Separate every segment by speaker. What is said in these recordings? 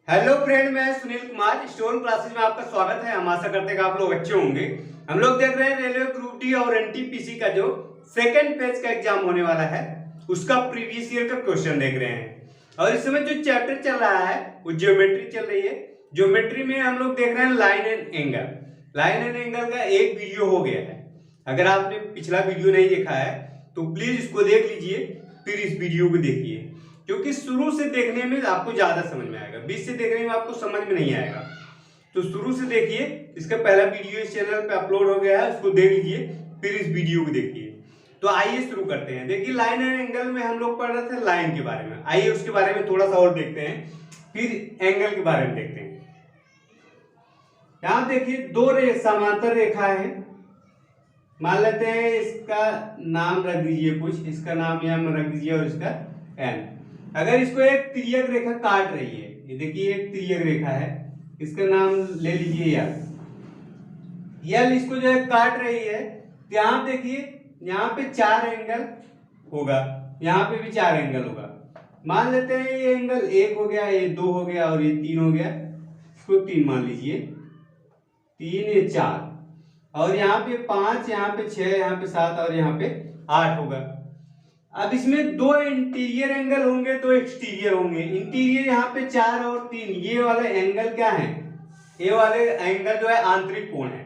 Speaker 1: Hello friend, मैं Sunil Kumar stone classes में आपका स्वागत है। हम आशा करते हैं कि आप लोग अच्छे होंगे। हम लोग देख रहे हैं रेलवे ग्रुप डी और एनटीपीसी का जो सेकंड पेज का एग्जाम होने वाला है उसका प्रीवियस ईयर का क्वेश्चन देख रहे हैं। और इस समय जो चैप्टर चल रहा है वो ज्योमेट्री चल रही है। ज्योमेट्री में हम लोग देख रहे हैं line and angle. Line and angle का एक वीडियो हो गया है। अगर आपने पिछला वीडियो नहीं देखा है तो प्लीज इसको देख लीजिए, फिर इस वीडियो को देखिए, क्योंकि शुरू से देखने में आपको ज्यादा समझ में आएगा, बीच से देखने में आपको समझ में नहीं आएगा। तो शुरू से देखिए, इसका पहला वीडियो इस चैनल पे अपलोड हो गया है, उसको देख लीजिए, फिर इस वीडियो को देखिए। तो आइए शुरू करते हैं। देखिए लाइन एंड एंगल में हम लोग पढ़ रहे थे लाइन के बारे में, आइए उसके बारे में थोड़ा सा और देखते हैं, फिर एंगल के बारे में देखते हैं। यहां देखिए दो समांतर रेखा है, मान लेते हैं इसका नाम रख दीजिए, कुछ इसका नाम एम रख दीजिए और इसका एन। अगर इसको एक तिर्यक रेखा काट रही है, ये देखिए एक तिर्यक रेखा है, इसका नाम ले लीजिए यल इसको जो है काट रही है, तो यहाँ देखिए यहाँ पे 4 एंगल होगा, यहाँ पे भी 4 एंगल होगा। मान लेते हैं ये एंगल 1 हो गया, ये 2 हो गया और ये 3 हो गया, इसको 3 मान लीजिए, 3 ये 4 और यहाँ पे 5, यहाँ पे 6, यहाँ पे 7 और यहाँ पे 8 होगा। अब इसमें 2 इंटीरियर एंगल होंगे, 2 एक्सटीरियर होंगे। इंटीरियर यहाँ पे 4 और 3, ये वाले एंगल क्या है, ये वाले एंगल जो है आंतरिक कोण है,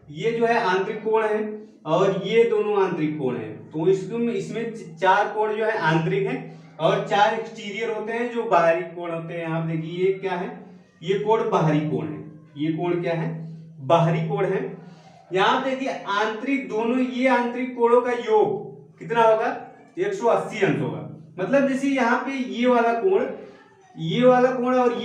Speaker 1: ये जो है आंतरिक कोण है और ये दोनों आंतरिक कोण है। तो इसमें 4 कोण जो है आंतरिक है और 4 एक्सटीरियर होते हैं जो बाहरी कोण होते हैं। यहाँ देखिए ये क्या है, ये कोण बाहरी कोण है, ये कोण क्या है, बाहरी कोण है। यहाँ देखिए आंतरिक, दोनों ये आंतरिक कोणों का योग कितना होगा, 180 अंश होगा। मतलब जैसे यहाँ पे ये वाला कोण और ये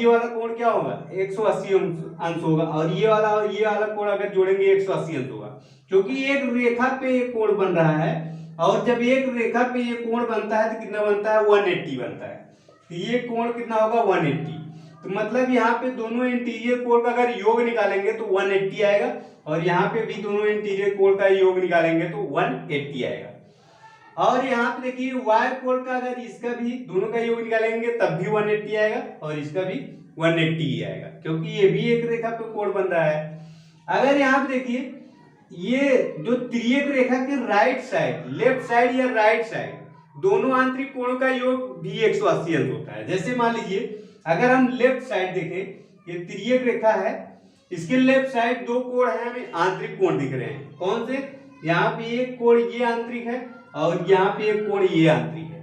Speaker 1: वाला कोण क्या होगा, 180 अंश होगा, और ये वाला कोण अगर जोड़ेंगे 180 अंश होगा, क्योंकि एक रेखा पे एक कोण बन रहा है। और जब एक रेखा पे ये कोण बनता है तो कितना बनता है, 180 बनता है। तो ये कोण कितना होगा, 180। तो मतलब यहाँ पे दोनों इंटीरियर कोण का अगर योग निकालेंगे तो 180 आएगा, और यहाँ पे भी दोनों इंटीरियर कोण का योग निकालेंगे तो 180 आएगा। और यहाँ पे देखिए वाय कोण का अगर इसका भी दोनों का योग निकालेंगे तब भी 180 आएगा और इसका भी 180 ही आएगा, क्योंकि ये भी एक रेखा पे कोण बन रहा है। अगर यहाँ पे देखिए ये जो तिर्यक रेखा के राइट साइड, लेफ्ट साइड या राइट साइड, दोनों आंतरिक कोणों का योग भी 180 अंश होता है। जैसे मान लीजिए अगर हम लेफ्ट साइड देखें, ये तिर्यक रेखा है, इसके लेफ्ट साइड 2 कोण है, हमें आंतरिक कोण दिख रहे हैं। कौन से, यहाँ पे एक कोण ये आंतरिक है और यहाँ पे एक कोण ये आंतरिक है।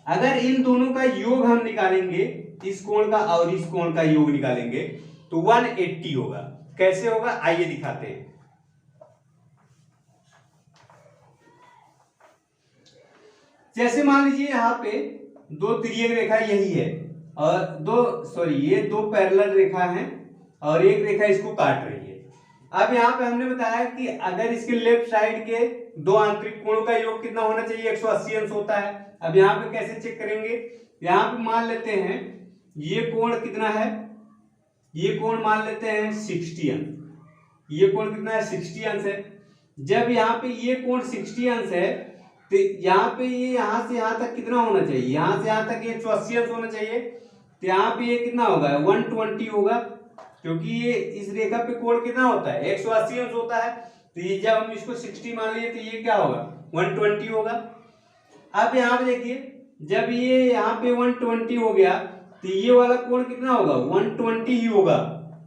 Speaker 1: अगर इन दोनों का योग हम निकालेंगे, इस कोण का और इस कोण का योग निकालेंगे तो 180 होगा। कैसे होगा आइए दिखाते हैं। जैसे मान लीजिए यहाँ पे 2 तिर्यक रेखा यही है और ये 2 पैरेलल रेखा हैं और एक रेखा इसको काट रही है। अब यहाँ पे हमने बताया कि अगर इसके लेफ्ट साइड के 2 आंतरिक कोणों का योग कितना होना चाहिए, 180 अंश होता है। अब यहाँ पे कैसे चेक करेंगे, यहाँ पे मान लेते हैं ये कोण कितना है, ये कोण मान लेते हैं 60 अंश। ये कोण कितना है, 60 अंश है। जब यहाँ पे ये कोण 60 अंश है तो यहाँ पे ये यहाँ से यहाँ तक कितना होना चाहिए, यहाँ से यहाँ तक 180 अंश होना चाहिए। तो यहाँ पे ये कितना होगा, 120 होगा, क्योंकि ये इस रेखा पे कोण कितना होता है, 180 अंश होता है। तो ये जब हम इसको 60 मान लिए तो ये क्या होगा, 120 होगा। अब यहाँ पे देखिए जब ये यहाँ पे 120 हो गया तो ये वाला कोण कितना होगा, 120 ही होगा।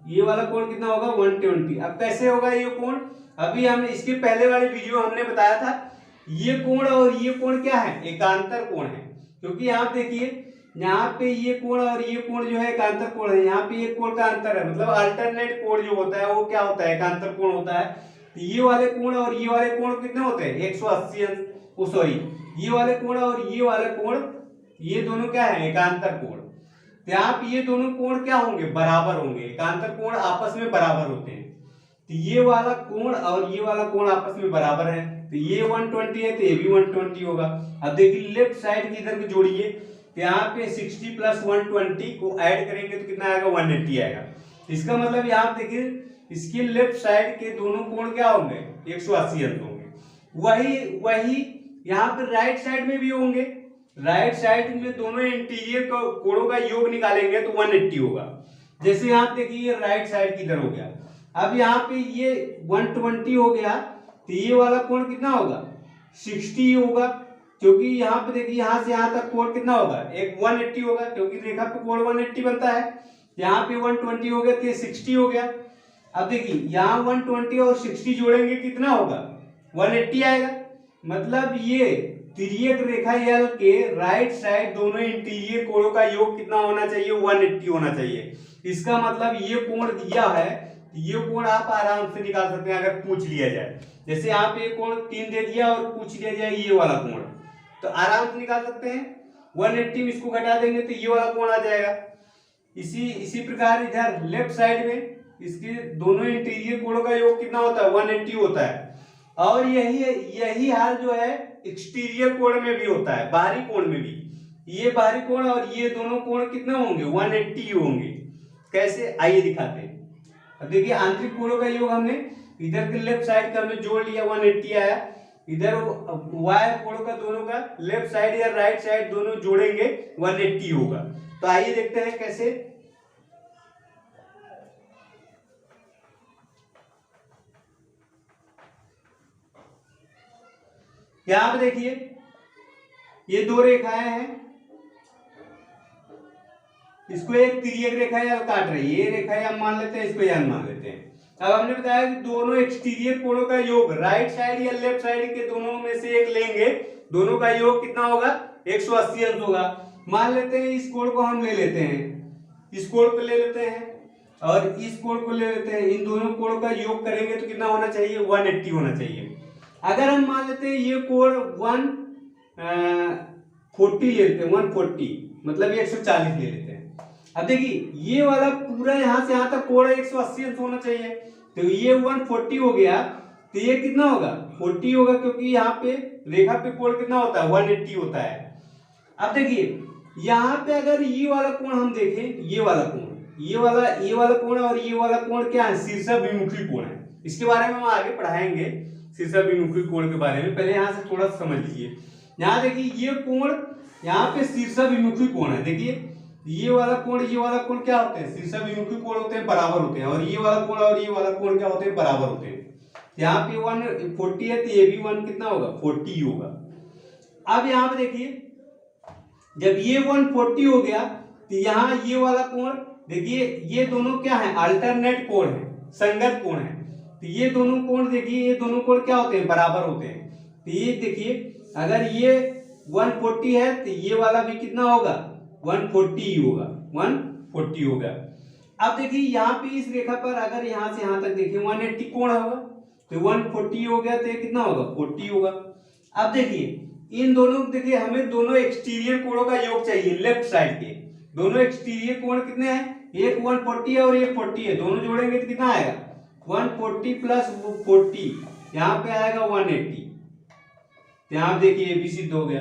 Speaker 1: ये वाला कोण कितना होगा, 120। अब कैसे होगा ये कोण, अभी हमने इसके पहले वाले वीडियो हमने बताया था, ये कोण और ये कोण क्या है, एकांतर कोण है। क्योंकि यहाँ देखिए यहाँ पे ये कोण और ये कोण जो है एकांतर कोण है, यहाँ पे ये कोण का अंतर है, मतलब अल्टरनेट कोण जो होता है वो क्या होता है, एकांतर कोण होता है। तो ये वाले कोण और ये वाले कोण कितने होते हैं, 180 अंश। ये वाले कोण और ये वाले कोण, ये दोनों क्या है, एकांतर कोण। तो यहाँ पे ये दोनों कोण क्या होंगे, बराबर होंगे। एकांतर कोण आपस में बराबर होते हैं। तो ये वाला कोण और ये वाला कोण आपस में बराबर है, तो ये 120 है तो ये भी 120 होगा। अब देखिए लेफ्ट साइड की इधर को जोड़िए, तो यहाँ पे 60 प्लस 120 को ऐड करेंगे तो कितना आएगा, 180 आएगा। इसका मतलब यहाँ देखिए इसके लेफ्ट साइड के दोनों कोण क्या होंगे, 180 अंश होंगे। वही यहाँ पे राइट साइड में भी होंगे। राइट साइड में दोनों इंटीरियर कोणों का योग निकालेंगे तो 180 होगा। जैसे यहाँ पे देखिए ये राइट साइड की इधर हो गया, अब यहाँ पे ये 120 हो गया, तो ये वाला कोण कितना होगा 60 होगा, क्योंकि यहाँ पे देखिए यहाँ से यहाँ तक कोण कितना होगा एक 180 होगा, क्योंकि रेखा पे कोण 180 बनता है। यहाँ पे 120 हो गया तो ये 60 हो गया। अब देखिए यहाँ 120 और 60 जोड़ेंगे कितना होगा 180 आएगा। मतलब ये तिर्यक रेखा एल के राइट साइड दोनों इंटीरियर कोणों का योग कितना होना चाहिए 180 होना चाहिए। इसका मतलब ये कोण दिया है, ये कोण आप आराम से निकाल सकते हैं अगर पूछ लिया जाए। जैसे आप ये कोण 3 दे दिया और पूछ लिया जाए ये वाला कोण, तो आराम से निकाल सकते हैं। 180 में इसको घटा देंगे तो ये वाला कोण आ जाएगा। इसी प्रकार इधर लेफ्ट साइड में इसके दोनों इंटीरियर कोणों का योग कितना होता है 180 होता है। और यही हाल जो है एक्सटीरियर कोण में भी होता है, बाहरी कोण में भी। ये बाहरी कोण और ये दोनों कोण कितने होंगे 180 होंगे। कैसे आइए दिखाते हैं। अब देखिए आंतरिक कोणों का योग हमने इधर के लेफ्ट साइड का हमने जोड़ लिया 180 आया, इधर वाय कोणों का दोनों का लेफ्ट साइड या राइट साइड दोनों जोड़ेंगे 180 होगा। तो आइए देखते हैं कैसे। यहां पे देखिए ये दो रेखाएं हैं, इसको एक तिर्यक रेखा या काट रही है, ये रेखा या मान लेते हैं, इसको या मान लेते हैं। अब हमने बताया कि दोनों एक्सटीरियर कोणों का योग राइट साइड या लेफ्ट साइड के दोनों में से एक लेंगे, दोनों का योग कितना होगा 180 अंश होगा। मान लेते हैं इस कोण को हम ले लेते हैं, इस कोण को ले लेते हैं और इस कोण को ले लेते हैं। इन दोनों कोणों का योग करेंगे तो कितना होना चाहिए 180 होना चाहिए। अगर हम मान लेते हैं ये कोण 140 ले लेते हैं, 140 मतलब 140 ले लेते हैं। अब देखिए ये वाला पूरा यहां से यहां तक कोण 180 अंश होना चाहिए, तो ये 140 हो गया, तो ये कितना होगा 40 होगा, क्योंकि यहाँ पे रेखा पे कोण कितना होता है 180 होता है। अब देखिए यहाँ पे अगर ये वाला कोण हम देखें, ये वाला कोण, ये वाला कोण और ये वाला कोण क्या है शीर्षाभिमुखी कोण है। इसके बारे में हम आगे पढ़ाएंगे शीर्षाभिमुखी कोण के बारे में, पहले यहाँ से थोड़ा सा समझ लीजिए। यहाँ देखिए ये कोण यहाँ पे शीर्षाभिमुखी कोण है। देखिए ये वाला कोण क्या होते हैं शीर्षाभिमुखी कोण होते हैं, बराबर होते हैं। और ये वाला कोण और ये वाला कोण क्या होते हैं बराबर होते हैं। यहाँ पे 140 है तो ये भी 1 कितना होगा 40 होगा। अब यहाँ पे देखिए जब ये 140 हो गया तो यहाँ ये वाला कोण देखिए, ये दोनों क्या है अल्टरनेट कोण है, संगत कोण है। तो ये दोनों कोण देखिए, ये दोनों कोण क्या होते हैं बराबर होते हैं। तो ये देखिए अगर ये 140 है तो ये वाला भी कितना होगा 140 होगा, 140 होगा। अब देखिए यहाँ पे इस रेखा पर अगर यहाँ से यहाँ तक देखिए 180 कोण होगा, तो 140 हो गया तो ये कितना होगा 40 होगा। अब देखिए इन दोनों देखिए हमें दोनों एक्सटीरियर कोणों का योग चाहिए, लेफ्ट साइड के दोनों एक्सटीरियर कोण कितने हैं, एक 140 है और एक 40 है, दोनों जोड़ेंगे तो कितना आएगा 140 प्लस 40, यहाँ पे आएगा 180। यहाँ देखिए ये भी सिद्ध हो गया।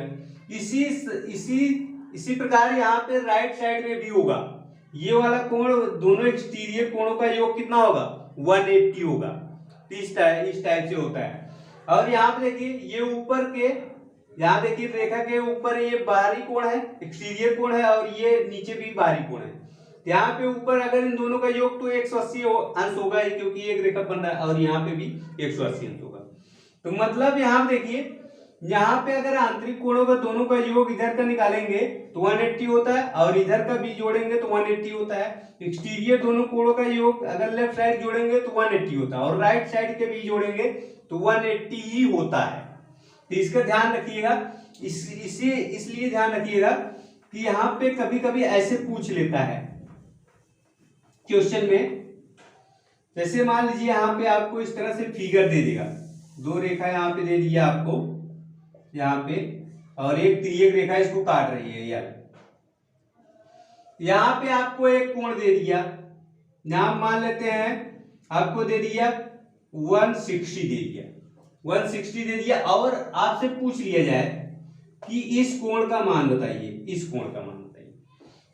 Speaker 1: इसी प्रकार यहाँ पे राइट साइड में भी होगा, ये वाला कोण दोनों एक्सटीरियर कोणों का योग कितना होगा 180 होगा। इस टाइप से होता है। और यहाँ पे देखिए ये ऊपर के, यहाँ देखिए रेखा के ऊपर ये बाहरी कोण है एक्सटीरियर कोण है और ये नीचे भी बाहरी कोण है। यहाँ पे ऊपर अगर इन दोनों का योग तो 180 अंश होगा ही, क्योंकि एक रेखा बन रहा है, और यहाँ पे भी 180 अंश होगा। तो मतलब यहाँ देखिए यहाँ पे अगर आंतरिक कोणों का दोनों का योग इधर का निकालेंगे तो 180 होता है और इधर का भी जोड़ेंगे तो 180 होता है। एक्सटीरियर दोनों कोणों का योग अगर लेफ्ट साइड जोड़ेंगे तो 180 होता है और राइट साइड के भी जोड़ेंगे तो 180 ही होता है। तो इसका ध्यान रखिएगा। इसलिए ध्यान रखिएगा कि यहाँ पे कभी कभी ऐसे पूछ लेता है क्वेश्चन में। जैसे मान लीजिए यहाँ पे आपको इस तरह से फिगर दे देगा, दो रेखा यहाँ पे दे दिया आपको यहाँ पे, और एक तिर्यक रेखा इसको काट रही है यार। यहाँ पे आपको एक कोण दे दिया, नाम मान लेते हैं आपको दे दिया 160 दे दिया, 160 दे दिया और आपसे पूछ लिया जाए कि इस कोण का मान बताइए, इस कोण का मान बताइए,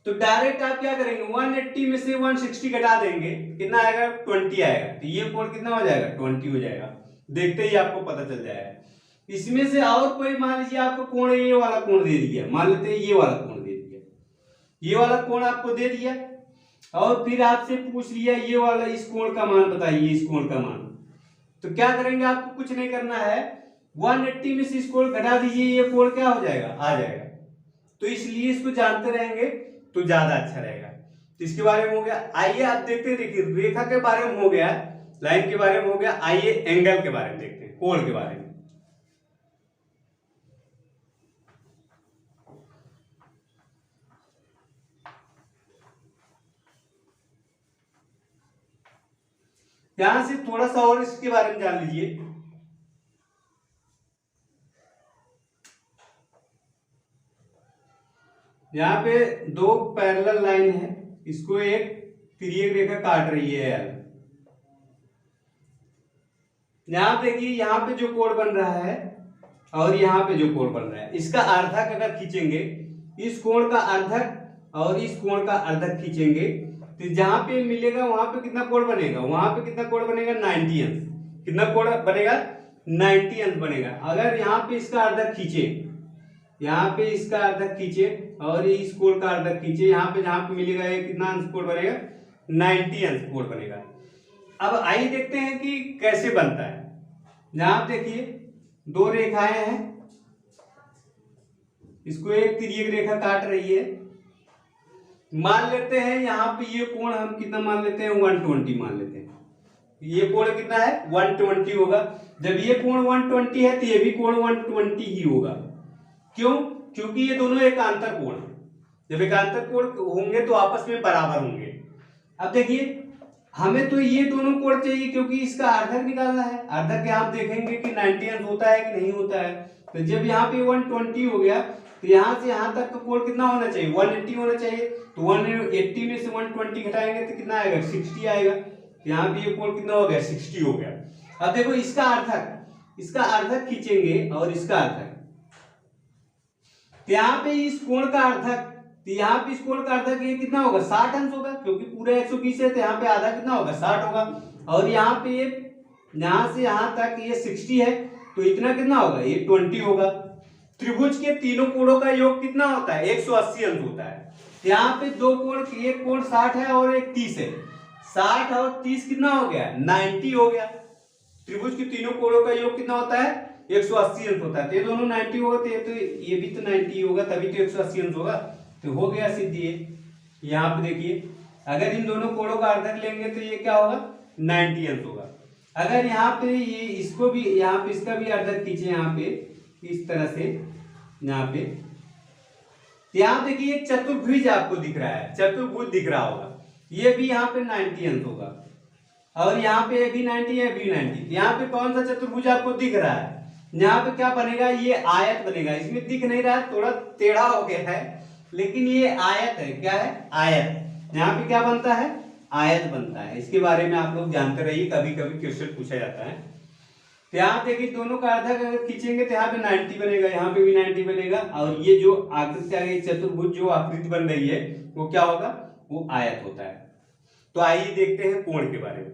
Speaker 1: तो डायरेक्ट आप क्या करेंगे 180 में से 160 घटा देंगे, कितना आएगा 20 आएगा। तो ये कोण कितना हो जाएगा 20 हो जाएगा, देखते ही आपको पता चल जाएगा। इसमें से और कोई मान लीजिए आपको कोण ये वाला कोण दे दिया, मान लेते हैं ये वाला कोण दे दिया, ये वाला कोण आपको दे दिया। और फिर आपसे पूछ लिया ये वाला इस कोण का मान बताइए, इस कोण का मान, तो क्या करेंगे, आपको कुछ नहीं करना है, 180 में से इस कोण घटा दीजिए, ये कोण क्या हो जाएगा, आ जाएगा। तो इसलिए इसको जानते रहेंगे तो ज्यादा अच्छा रहेगा। तो इसके बारे में हो गया। आइए आप देखते हैं, देखिए रेखा के बारे में हो गया, लाइन के बारे में हो गया, आइए एंगल के बारे में देखते हैं, कोण के बारे में। यहां से थोड़ा सा और इसके बारे में जान लीजिए। यहाँ पे दो पैरेलल लाइन है, इसको एक तिर्यक रेखा काट रही है एल। यहाँ देखिए, यहाँ पे जो कोण बन रहा है और यहाँ पे जो कोण बन रहा है, इसका अर्धक अगर खींचेंगे, इस कोण का अर्धक और इस कोण का अर्धक खींचेंगे, तो जहां पे मिलेगा वहां पे कितना कोण बनेगा, वहां पे कितना कोण बनेगा, 90 अंश। कितना कोण बनेगा, 90 अंश बनेगा। अगर यहाँ पे इसका अर्धक खींचे, यहाँ पे इसका अर्धक खींचे और इस कोण का अर्धक खींचे, यहाँ पे जहां पे मिलेगा ये कितना अंश कोण बनेगा, 90 अंश कोण बनेगा। अब आइए देखते हैं कि कैसे बनता है। यहां देखिए दो रेखाएं हैं, इसको एक तिर्यक रेखा काट रही है। मान लेते हैं यहाँ पे ये कोण हम कितना मान लेते हैं, 120 मान लेते हैं। ये कोण कितना है, 120 होगा। जब ये कोण 120 है तो ये भी कोण 120 ही होगा। क्यों, क्योंकि ये दोनों एकांतर कोण, जब एकांतर कोण होंगे तो आपस में बराबर होंगे। अब देखिए हमें तो ये दोनों कोण चाहिए, क्योंकि इसका अर्धक निकालना है। अर्धक आप देखेंगे कि 90 अंश होता है कि नहीं होता है। तो जब यहाँ पे 120 हो गया तो यहाँ से यहाँ तक का कोण कितना होना चाहिए, 180 होना चाहिए। तो 180 में से 120 घटाएंगे तो कितना आएगा, 60 आएगा। यहाँ पे ये कोण कितना हो गया, 60 हो गया। अब देखो इसका अर्धक खींचेंगे और इसका अर्धक, तो यहाँ पे इस कोण का अर्धक, तो यहाँ पे इस कोण का अर्धक ये कितना होगा, 60 अंश होगा, क्योंकि पूरा 120 है तो यहाँ पे आधा कितना होगा, 60 होगा। और यहाँ पे यहाँ से यहाँ तक ये 60 है, तो इतना कितना होगा, ये 20 होगा। त्रिभुज के तीनों कोणों का योग कितना होता है, 180 अंश होता है। यहाँ पे दो कोण, एक कोण 60 है और एक 30 है, 60 और 30 कितना हो गया, 90 हो गया। त्रिभुज के तीनों कोणों का योग कितना होता है, 180 अंश होता है। तो ये दोनों 90 होगा, तो ये भी तो 90 होगा, तभी तो 180 अंश होगा। तो हो गया सिद्ध ये। यहाँ पे देखिए अगर इन दोनों कोणों का अर्धक लेंगे तो ये क्या होगा, 90 अंश होगा। अगर यहाँ पे ये इसको भी, यहाँ पे इसका भी अर्धक खींचे, यहाँ पे इस तरह से, यहाँ पे यहाँ देखिए एक चतुर्भुज आपको दिख रहा है, चतुर्भुज दिख रहा होगा, ये भी यहाँ पे 90 अंश होगा। और यहाँ पे भी 90 है, भी 90। यहाँ पे कौन सा चतुर्भुज आपको दिख रहा है, यहाँ पे क्या बनेगा, ये आयत बनेगा। इसमें दिख नहीं रहा है, थोड़ा टेढ़ा हो गया है, लेकिन ये आयत है। क्या है, आयत। यहाँ पे क्या बनता है, आयत बनता है। इसके बारे में आप लोग जानते रहिए, कभी कभी क्वेश्चन पूछा जाता है। तो यहाँ देखिए दोनों का अर्धक अगर खींचेंगे तो यहाँ पे 90 बनेगा, यहाँ पे भी 90 बनेगा। और ये जो आकृति आ गई, चतुर्भुज जो आकृति बन रही है, वो क्या होगा, वो आयत होता है। तो आइए देखते हैं कोण के बारे में।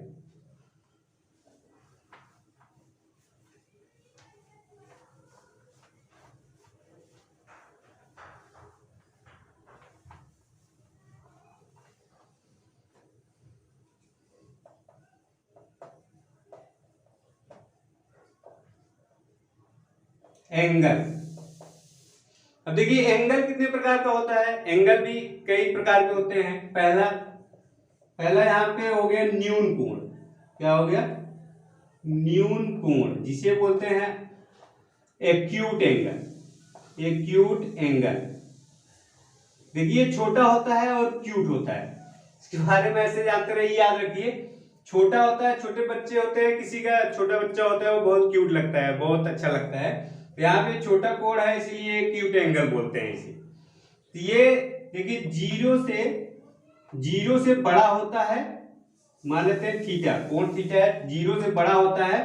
Speaker 1: एंगल। अब देखिए एंगल कितने प्रकार का होता है, एंगल भी कई प्रकार के होते हैं। पहला यहाँ पे हो गया न्यून कोण। क्या हो गया, न्यून कोण, जिसे बोलते हैं एक्यूट एंगल। एक्यूट एंगल देखिए छोटा होता है और क्यूट होता है। इसके बारे में ऐसे जानते रहिए, याद रखिए। छोटा होता है, छोटे बच्चे होते हैं, किसी का छोटा बच्चा होता है वो बहुत क्यूट लगता है, बहुत अच्छा लगता है। यहाँ पे छोटा कोण है इसलिए क्यूट एंगल बोलते हैं इसे। तो ये देखिए जीरो से बड़ा होता है, मान लेते हैं थीटा, कोण थीटा है, 0 से बड़ा होता है,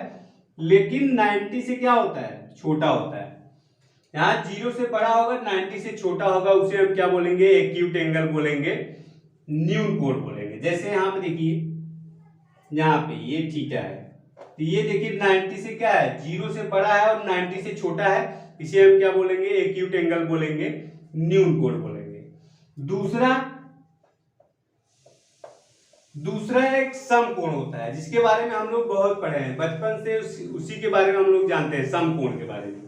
Speaker 1: लेकिन 90 से क्या होता है, छोटा होता है। यहाँ 0 से बड़ा होगा, 90 से छोटा होगा, उसे हम क्या बोलेंगे, एक्यूट एंगल बोलेंगे, न्यून कोण बोलेंगे। जैसे यहाँ पे देखिए, यहाँ पे ये थीटा है, तो ये देखिए 90 से क्या है, 0 से बड़ा है और 90 से छोटा है, इसे हम क्या बोलेंगे, एक्यूट एंगल बोलेंगे, न्यून कोण बोलेंगे। दूसरा दूसरा एक समकोण होता है, जिसके बारे में हम लोग बहुत पढ़े हैं बचपन से, उसी के बारे में हम लोग जानते हैं, समकोण के बारे में।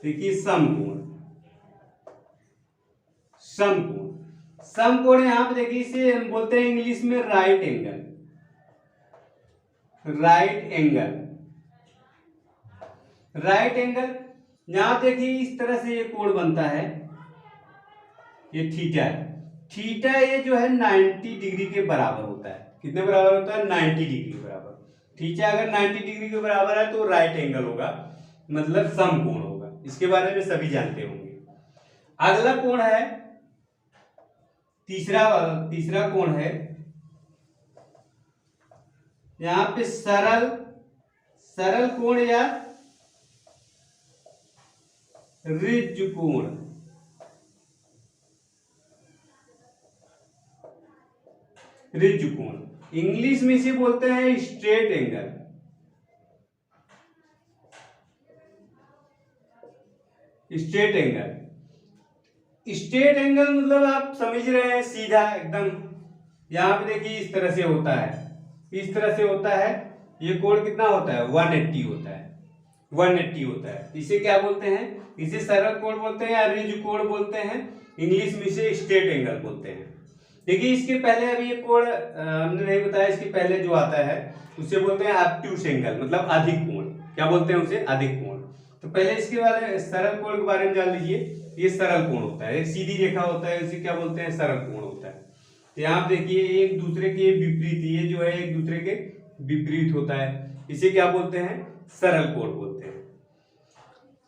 Speaker 1: देखिए समकोण, समकोण, समकोण यहां पे देखिए इसे हम बोलते हैं इंग्लिश में right angle, right angle, right angle. यहां देखिए इस तरह से ये कोण बनता है, ये थीटा है, थीटा ये जो है 90 डिग्री के बराबर होता है। कितने बराबर होता है? 90 डिग्री के बराबर। थीटा अगर 90 डिग्री के बराबर है तो राइट एंगल होगा, मतलब समकोण होगा। इसके बारे में सभी जानते होंगे। अगला कोण है तीसरा कोण है, यहां पे सरल कोण या रिज कोण, रिज कोण, इंग्लिश में इसे बोलते हैं straight angle, straight angle. Straight angle मतलब आप समझ रहे हैं, सीधा एकदम। यहां पे देखिए इस तरह से होता है, इस तरह से होता है। ये कोण कितना होता है? 180 होता है, 180 होता है। इसे क्या बोलते हैं? इसे सरल कोण बोलते हैं या रिज कोण बोलते हैं। इंग्लिश में इसे स्ट्रेट एंगल बोलते हैं। देखिए इसके पहले अभी ये कोण हमने नहीं बताया, इसके पहले जो आता है उसे बोलते हैं ऑब्ट्यूस एंगल, मतलब अधिक कोण। क्या बोलते हैं उसे? अधिक कोण। तो पहले इसके बारे में, सरल कोण के बारे में जान लीजिए। ये सरल कोण होता है, एक सीधी रेखा होता है, इसे क्या बोलते हैं? सरल कोण होता है। तो यहाँ देखिए एक दूसरे के विपरीत, ये जो है एक दूसरे के विपरीत होता है, इसे क्या बोलते हैं? सरल कोण बोलते हैं।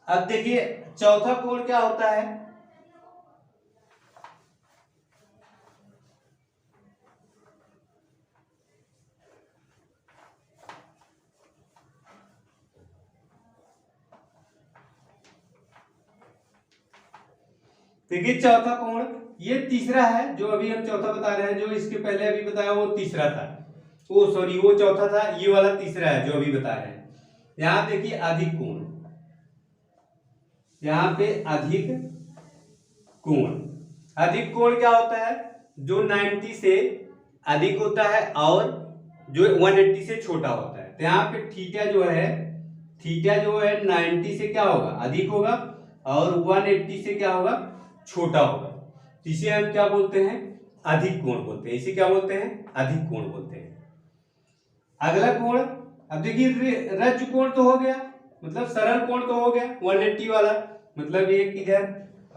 Speaker 1: अब देखिए चौथा कोण क्या होता है? देखिए चौथा कोण, ये तीसरा है जो अभी हम चौथा बता रहे हैं। जो इसके पहले अभी बताया वो तीसरा था, वो सॉरी वो चौथा था, ये वाला तीसरा है जो अभी बता रहे हैं। यहां देखिए अधिक कोण, यहां पे अधिक कोण। अधिक कोण क्या होता है? जो 90 से अधिक होता है और जो 180 से छोटा होता है। तो यहाँ पे थीटा जो है 90 से क्या होगा? अधिक होगा, और 180 से क्या होगा? छोटा होगा। इसे हम क्या बोलते हैं? अधिक कोण बोलते हैं। इसे क्या बोलते हैं? अधिक कोण बोलते हैं। अगला कोण, अब देखिए रज कोण तो हो गया, मतलब सरल कोण तो हो गया 180 वाला, मतलब एक इधर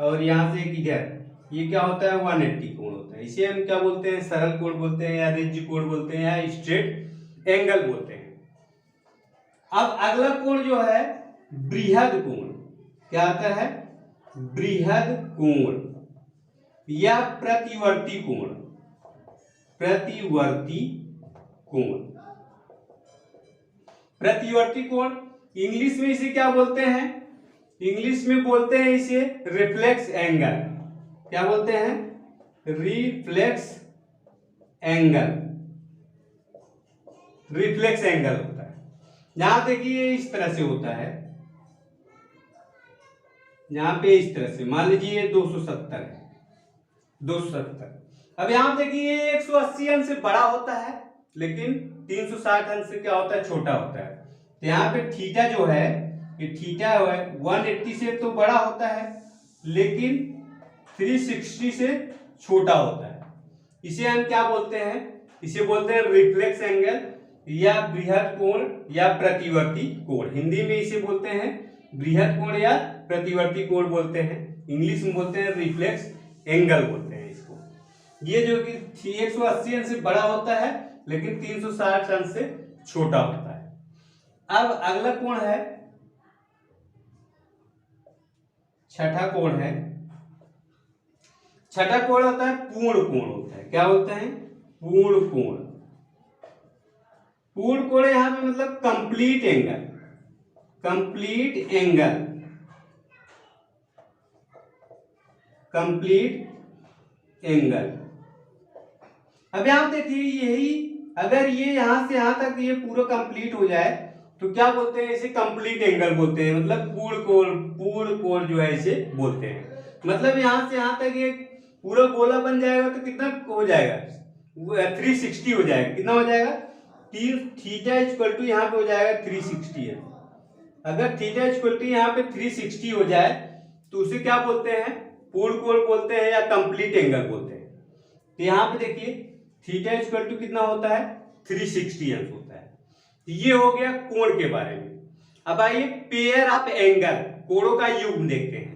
Speaker 1: और यहां से एक इधर, ये क्या होता है? 180 कोण होता है। इसे हम क्या बोलते हैं? सरल कोण बोलते हैं, या रिज कोण बोलते हैं, या स्ट्रेट एंगल बोलते हैं। अब अगला कोण जो है बृहद कोण, क्या आता है? बृहद कोण या प्रतिवर्ती कोण, प्रतिवर्ती कोण। प्रतिवर्ती कोण इंग्लिश में इसे क्या बोलते हैं? इंग्लिश में बोलते हैं इसे रिफ्लेक्स एंगल। क्या बोलते हैं? रिफ्लेक्स एंगल, रिफ्लेक्स एंगल होता है। यहां देखिए इस तरह से होता है, यहां पे इस तरह से, मान लीजिए 270 है, 270। अब यहां देखिए 180 अंश से बड़ा होता है, लेकिन 360 अंश से क्या होता है? छोटा होता है। तो यहाँ पे थीटा जो है, ये थीटा है 180 से तो बड़ा होता है, लेकिन 360 से छोटा होता है। इसे हम क्या बोलते हैं? इसे बोलते हैं रिफ्लेक्स एंगल या बृहद कोण या प्रतिवर्ती कोण। हिंदी में इसे बोलते हैं बृहद कोण या प्रतिवर्ती कोण बोलते हैं, इंग्लिश में बोलते हैं रिफ्लेक्स एंगल बोलते हैं इसको। ये जो कि 180 अंश से बड़ा होता है, लेकिन 360 अंश से छोटा होता है। अब अगला कोण है, छठा कोण है। छठा कोण होता है पूर्ण कोण होता है। क्या बोलते हैं? पूर्ण कोण। पूर्ण कोण यहां पे मतलब complete angle, complete angle, complete angle. अब यहां देखिए यही, अगर ये यहां से यहां तक ये पूरा कंप्लीट हो जाए तो क्या बोलते हैं? इसे कंप्लीट एंगल बोलते हैं, मतलब पूर्ण कोण जो है इसे बोलते हैं। मतलब यहां से यहां तक ये पूरा गोला बन जाएगा तो कितना हो जाएगा? 360 हो जाएगा। कितना हो जाएगा? थीटा इक्वल टू यहाँ पे हो जाएगा 360 है। अगर थीटा इक्वल टू यहाँ पे 360 हो जाए तो उसे क्या बोलते हैं? पूर्ण कोण बोलते हैं या कंप्लीट एंगल बोलते हैं। तो यहाँ पे देखिए थीटा इक्वल टू कितना होता है? 360 अंश होता है। ये हो गया कोण के बारे में। अब आइए पेयर ऑफ एंगल, कोणों का युग्म देखते हैं।